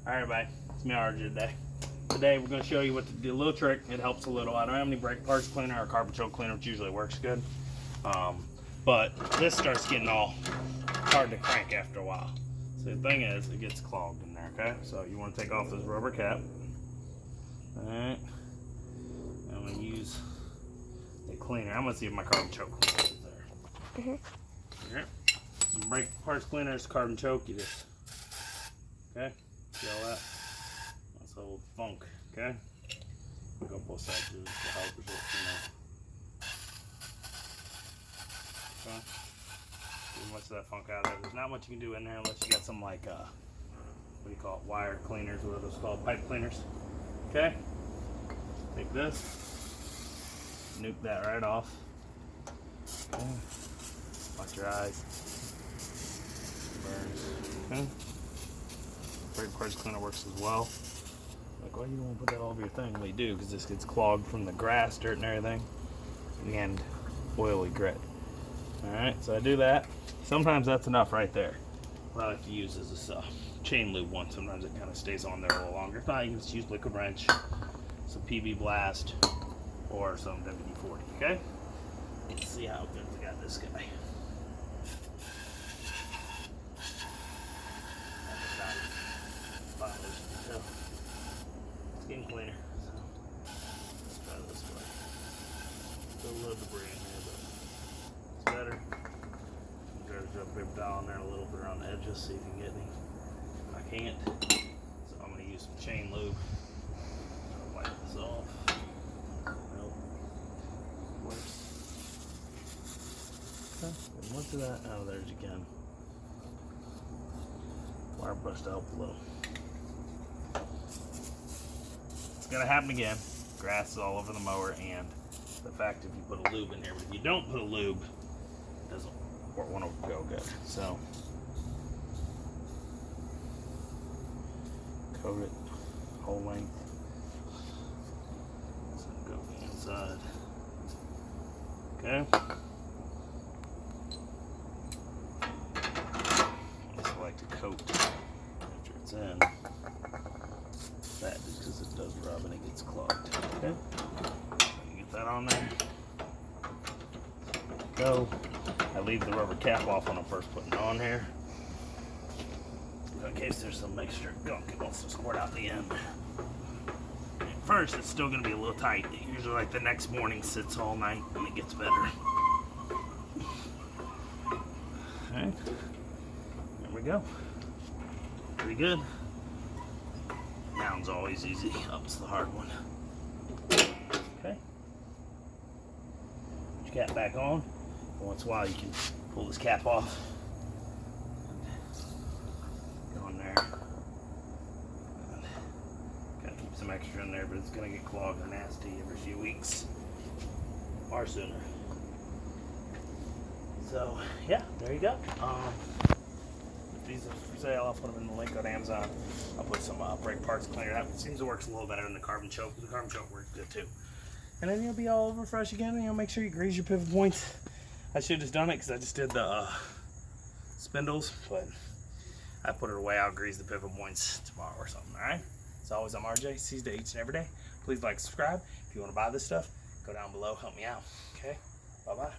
Alright everybody, it's me RJ today. Today we're going to show you what to do. A little trick, it helps a little. I don't have any brake parts cleaner or carb cleaner, which usually works good. But this starts getting all hard to crank after a while. So the thing is, it gets clogged in there, okay? So you want to take off this rubber cap. Alright. I'm going to use the cleaner. I'm going to see if my carbon choke cleaner is there. Alright. Some brake parts cleaners, carbon choke, you just, okay? See all that? That's a little funk, okay? Go both sides of the helpers, Okay. Get much of that funk out of there. There's not much you can do in there unless you got some like, what do you call it? Wire cleaners, what are those called? Pipe cleaners. Okay? Take this, nuke that right off. Okay. Watch your eyes. Burns. Okay. Brake parts cleaner works as well. Like, why you don't want to put that all over your thing? Well, you do, because this gets clogged from the grass, dirt, and everything, and oily grit. Alright, so I do that. Sometimes that's enough right there. What I like to use is this chain lube one. Sometimes it kind of stays on there a little longer. If not, you can just use liquid wrench, some PB Blast, or some WD-40, okay? Let's see how good we got this guy. Skin cleaner. So let's try this way. Still a little debris in here, but it's better. Try to drop a paper towel in there a little bit around the edges, see if you can get any. I can't. So I'm going to use some chain lube. Wipe this off. Nope. Works. Okay. And once of that, oh, there's again. Wire brushed out a little. It's gonna happen again. Grass is all over the mower, and the fact if you put a lube in here, but if you don't put a lube, it doesn't want to go good. So coat it whole length. So go inside. Okay. I just like to coat after it's in. That just because it does rub and it gets clogged. Okay, get that on there. Go. I leave the rubber cap off when I'm first putting it on here, in case there's some extra gunk it wants to squirt out the end. At first, it's still going to be a little tight. Usually, like the next morning, sits all night and it gets better. Alright, there we go. Pretty good. Down's always easy, up's the hard one. Okay. Put your cap back on. Once in a while you can pull this cap off. Go in there. Gotta keep some extra in there, but it's gonna get clogged and nasty every few weeks. Or sooner. So yeah, there you go. These are for sale. I'll put them in the link on Amazon. I'll put some brake parts cleaner. That seems to work a little better than the carbon choke. The carbon choke works good too. And then you'll be all over fresh again. And you'll make sure you grease your pivot points. I should have just done it because I just did the spindles, but I put it away. I'll grease the pivot points tomorrow or something. All right. As always, I'm RJ. See you each and every day. Please like, subscribe. If you want to buy this stuff, go down below. Help me out. Okay. Bye bye.